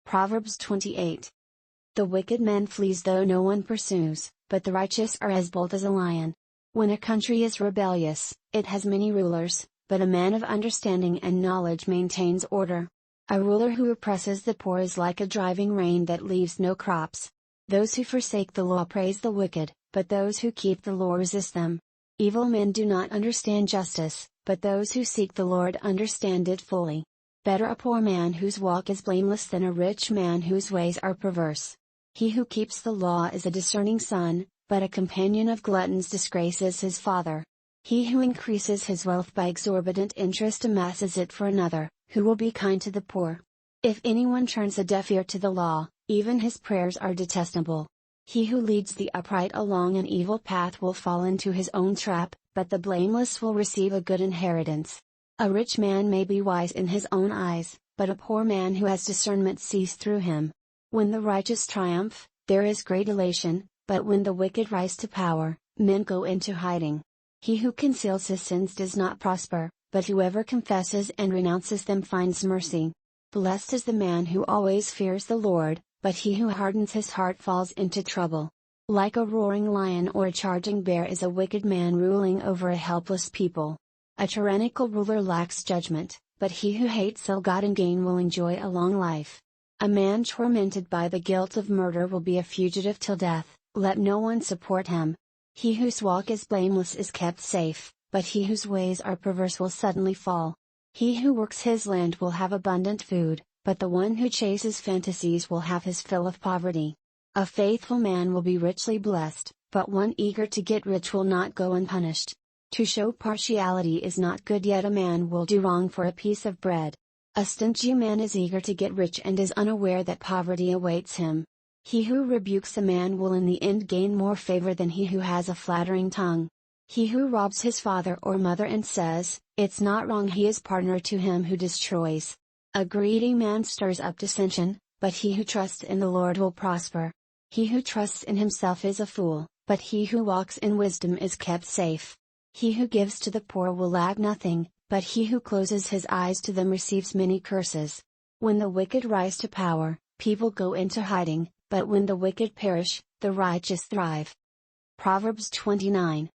Proverbs 28. The wicked man flees though no one pursues, but the righteous are as bold as a lion. When a country is rebellious, it has many rulers, but a man of understanding and knowledge maintains order. A ruler who oppresses the poor is like a driving rain that leaves no crops. Those who forsake the law praise the wicked, but those who keep the law resist them. Evil men do not understand justice, but those who seek the Lord understand it fully. Better a poor man whose walk is blameless than a rich man whose ways are perverse. He who keeps the law is a discerning son, but a companion of gluttons disgraces his father. He who increases his wealth by exorbitant interest amasses it for another, who will be kind to the poor. If anyone turns a deaf ear to the law, even his prayers are detestable. He who leads the upright along an evil path will fall into his own trap, but the blameless will receive a good inheritance. A rich man may be wise in his own eyes, but a poor man who has discernment sees through him. When the righteous triumph, there is great elation, but when the wicked rise to power, men go into hiding. He who conceals his sins does not prosper, but whoever confesses and renounces them finds mercy. Blessed is the man who always fears the Lord, but he who hardens his heart falls into trouble. Like a roaring lion or a charging bear is a wicked man ruling over a helpless people. A tyrannical ruler lacks judgment, but he who hates ill-gotten gain will enjoy a long life. A man tormented by the guilt of murder will be a fugitive till death, let no one support him. He whose walk is blameless is kept safe, but he whose ways are perverse will suddenly fall. He who works his land will have abundant food, but the one who chases fantasies will have his fill of poverty. A faithful man will be richly blessed, but one eager to get rich will not go unpunished. To show partiality is not good, yet a man will do wrong for a piece of bread. A stingy man is eager to get rich and is unaware that poverty awaits him. He who rebukes a man will in the end gain more favor than he who has a flattering tongue. He who robs his father or mother and says, "It's not wrong," he is partner to him who destroys. A greedy man stirs up dissension, but he who trusts in the Lord will prosper. He who trusts in himself is a fool, but he who walks in wisdom is kept safe. He who gives to the poor will lack nothing, but he who closes his eyes to them receives many curses. When the wicked rise to power, people go into hiding, but when the wicked perish, the righteous thrive. Proverbs 29.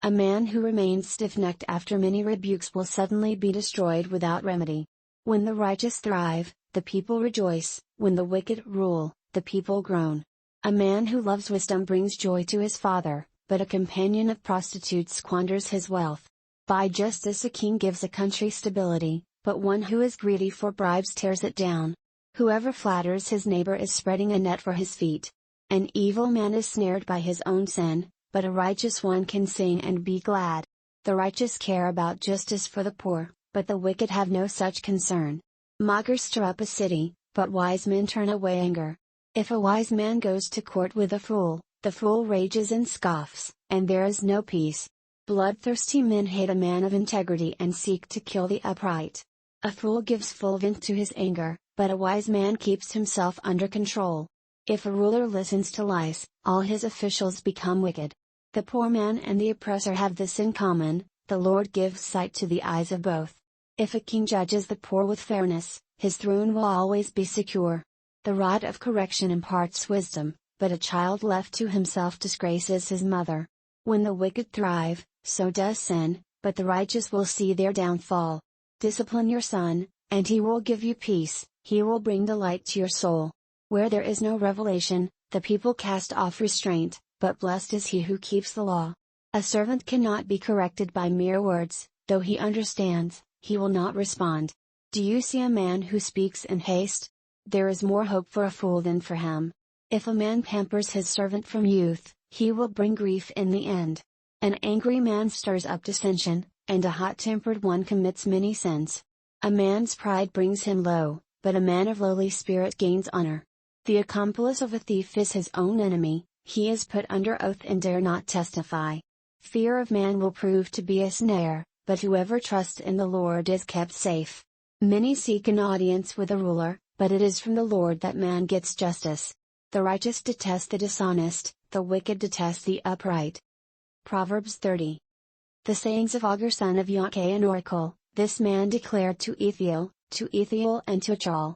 A man who remains stiff-necked after many rebukes will suddenly be destroyed without remedy. When the righteous thrive, the people rejoice, when the wicked rule, the people groan. A man who loves wisdom brings joy to his father, but a companion of prostitutes squanders his wealth. By justice a king gives a country stability, but one who is greedy for bribes tears it down. Whoever flatters his neighbor is spreading a net for his feet. An evil man is snared by his own sin, but a righteous one can sing and be glad. The righteous care about justice for the poor, but the wicked have no such concern. Mockers stir up a city, but wise men turn away anger. If a wise man goes to court with a fool, the fool rages and scoffs, and there is no peace. Bloodthirsty men hate a man of integrity and seek to kill the upright. A fool gives full vent to his anger, but a wise man keeps himself under control. If a ruler listens to lies, all his officials become wicked. The poor man and the oppressor have this in common: the Lord gives sight to the eyes of both. If a king judges the poor with fairness, his throne will always be secure. The rod of correction imparts wisdom, but a child left to himself disgraces his mother. When the wicked thrive, so does sin, but the righteous will see their downfall. Discipline your son, and he will give you peace, he will bring delight to your soul. Where there is no revelation, the people cast off restraint, but blessed is he who keeps the law. A servant cannot be corrected by mere words, though he understands, he will not respond. Do you see a man who speaks in haste? There is more hope for a fool than for him. If a man pampers his servant from youth, he will bring grief in the end. An angry man stirs up dissension, and a hot-tempered one commits many sins. A man's pride brings him low, but a man of lowly spirit gains honor. The accomplice of a thief is his own enemy, he is put under oath and dare not testify. Fear of man will prove to be a snare, but whoever trusts in the Lord is kept safe. Many seek an audience with a ruler, but it is from the Lord that man gets justice. The righteous detest the dishonest, the wicked detest the upright. Proverbs 30. The sayings of Agur son of Yonke an oracle, this man declared to Ethiel and to Chal.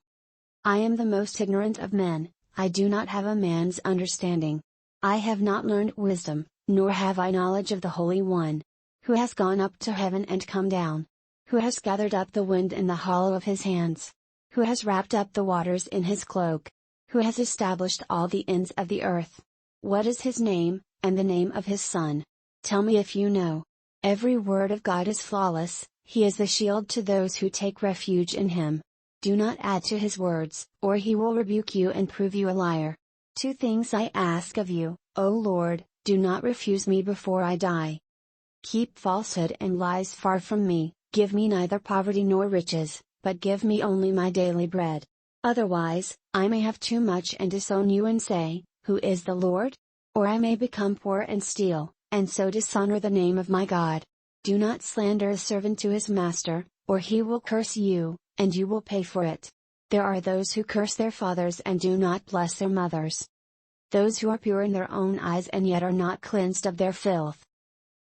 I am the most ignorant of men, I do not have a man's understanding. I have not learned wisdom, nor have I knowledge of the Holy One. Who has gone up to heaven and come down? Who has gathered up the wind in the hollow of his hands? Who has wrapped up the waters in his cloak? Who has established all the ends of the earth? What is his name, and the name of his Son? Tell me if you know. Every word of God is flawless, he is the shield to those who take refuge in him. Do not add to his words, or he will rebuke you and prove you a liar. 2 things I ask of you, O Lord, do not refuse me before I die. Keep falsehood and lies far from me, give me neither poverty nor riches, but give me only my daily bread. Otherwise, I may have too much and disown you and say, Who is the Lord? Or I may become poor and steal, and so dishonor the name of my God. Do not slander a servant to his master, or he will curse you, and you will pay for it. There are those who curse their fathers and do not bless their mothers. Those who are pure in their own eyes and yet are not cleansed of their filth.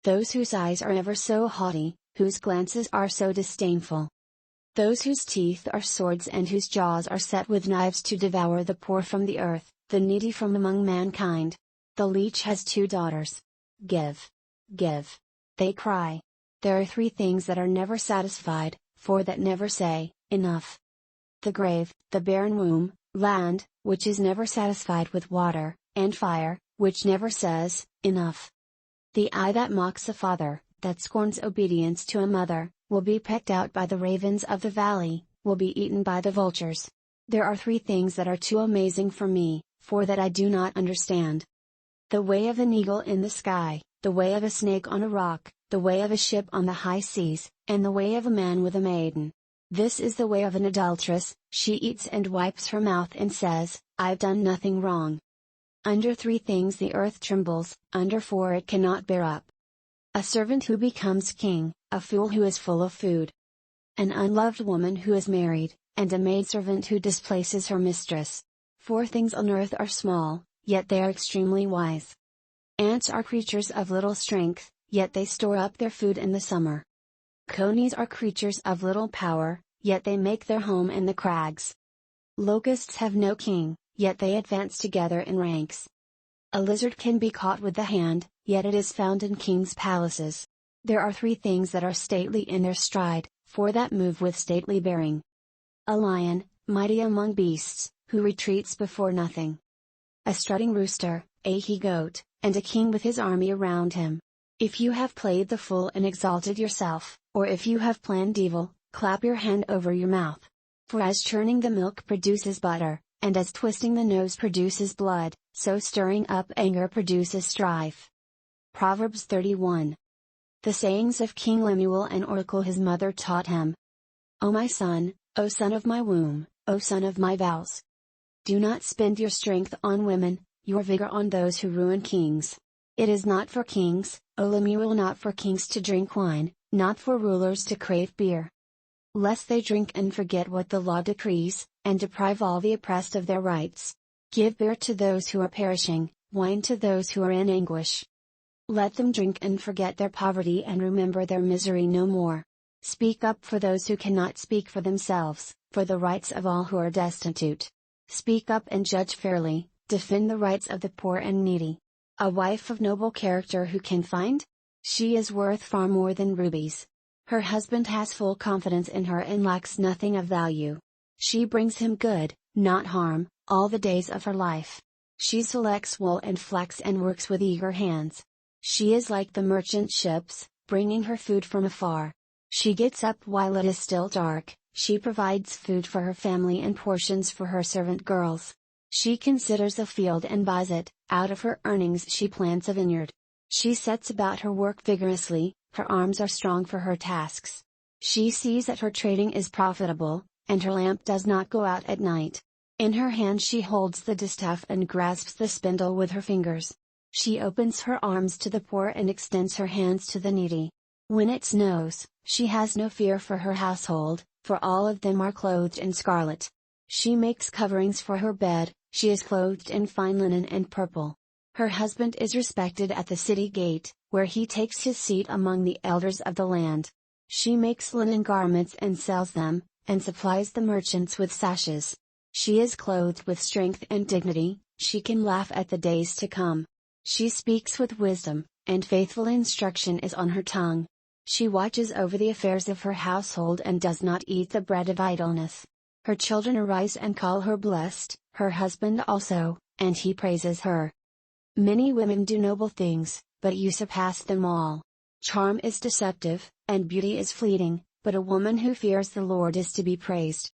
Those whose eyes are ever so haughty, whose glances are so disdainful. Those whose teeth are swords and whose jaws are set with knives to devour the poor from the earth, the needy from among mankind. The leech has 2 daughters. Give. Give. They cry. There are 3 things that are never satisfied, 4 that never say, Enough. The grave, the barren womb, land, which is never satisfied with water, and fire, which never says, Enough. The eye that mocks a father, that scorns obedience to a mother, will be pecked out by the ravens of the valley, will be eaten by the vultures. There are 3 things that are too amazing for me, 4 that I do not understand. The way of an eagle in the sky, the way of a snake on a rock, the way of a ship on the high seas, and the way of a man with a maiden. This is the way of an adulteress, she eats and wipes her mouth and says, I've done nothing wrong. Under 3 things the earth trembles, under 4 it cannot bear up. A servant who becomes king, a fool who is full of food. An unloved woman who is married, and a maidservant who displaces her mistress. 4 things on earth are small, yet they are extremely wise. Ants are creatures of little strength, yet they store up their food in the summer. Conies are creatures of little power, yet they make their home in the crags. Locusts have no king, yet they advance together in ranks. A lizard can be caught with the hand, yet it is found in kings' palaces. There are 3 things that are stately in their stride, 4 that move with stately bearing. A lion, mighty among beasts, who retreats before nothing. A strutting rooster, a he-goat, and a king with his army around him. If you have played the fool and exalted yourself, or if you have planned evil, clap your hand over your mouth. For as churning the milk produces butter, and as twisting the nose produces blood, so stirring up anger produces strife. Proverbs 31. The sayings of King Lemuel, an oracle his mother taught him. O my son, O son of my womb, O son of my vows. Do not spend your strength on women, your vigor on those who ruin kings. It is not for kings, O Lemuel, not for kings to drink wine, not for rulers to crave beer. Lest they drink and forget what the law decrees, and deprive all the oppressed of their rights. Give beer to those who are perishing, wine to those who are in anguish. Let them drink and forget their poverty and remember their misery no more. Speak up for those who cannot speak for themselves, for the rights of all who are destitute. Speak up and judge fairly, defend the rights of the poor and needy. A wife of noble character who can find? She is worth far more than rubies. Her husband has full confidence in her and lacks nothing of value. She brings him good, not harm, all the days of her life. She selects wool and flax and works with eager hands. She is like the merchant ships, bringing her food from afar. She gets up while it is still dark, she provides food for her family and portions for her servant girls. She considers a field and buys it, out of her earnings she plants a vineyard. She sets about her work vigorously, her arms are strong for her tasks. She sees that her trading is profitable, and her lamp does not go out at night. In her hand she holds the distaff and grasps the spindle with her fingers. She opens her arms to the poor and extends her hands to the needy. When it snows, she has no fear for her household, for all of them are clothed in scarlet. She makes coverings for her bed, she is clothed in fine linen and purple. Her husband is respected at the city gate, where he takes his seat among the elders of the land. She makes linen garments and sells them, and supplies the merchants with sashes. She is clothed with strength and dignity, she can laugh at the days to come. She speaks with wisdom, and faithful instruction is on her tongue. She watches over the affairs of her household and does not eat the bread of idleness. Her children arise and call her blessed, her husband also, and he praises her. Many women do noble things, but you surpass them all. Charm is deceptive, and beauty is fleeting, but a woman who fears the Lord is to be praised.